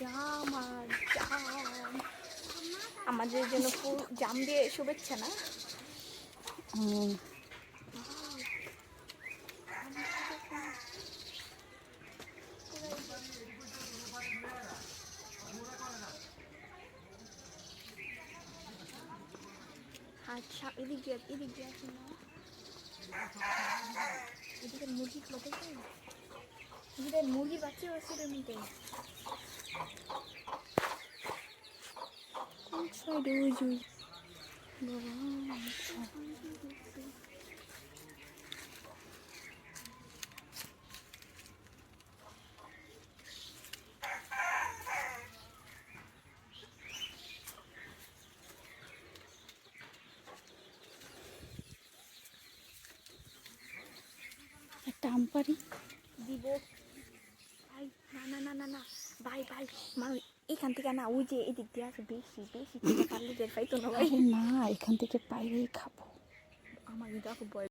জাম আর জাম, আমাদের জন্য ফুল জাম দিয়ে শুভেচ্ছা না। আচ্ছা এদিকে আসে না, এদিকে মুরগিগুলো দেখবেন, এদিকে মুরগি বাচ্চা আছে এর মধ্যে। কোন সাইডে ওই যে বাবা, একটা আমপারি দিব ভাই। না না না না না ভাই ভাই, মানুষ এখান থেকে না, ওই যে এদিক দিয়ে আছে, বেশি বেশি পারলে পাইতো না ভাই। না, এখান থেকে পাইলেই খাবো। আমার দেখো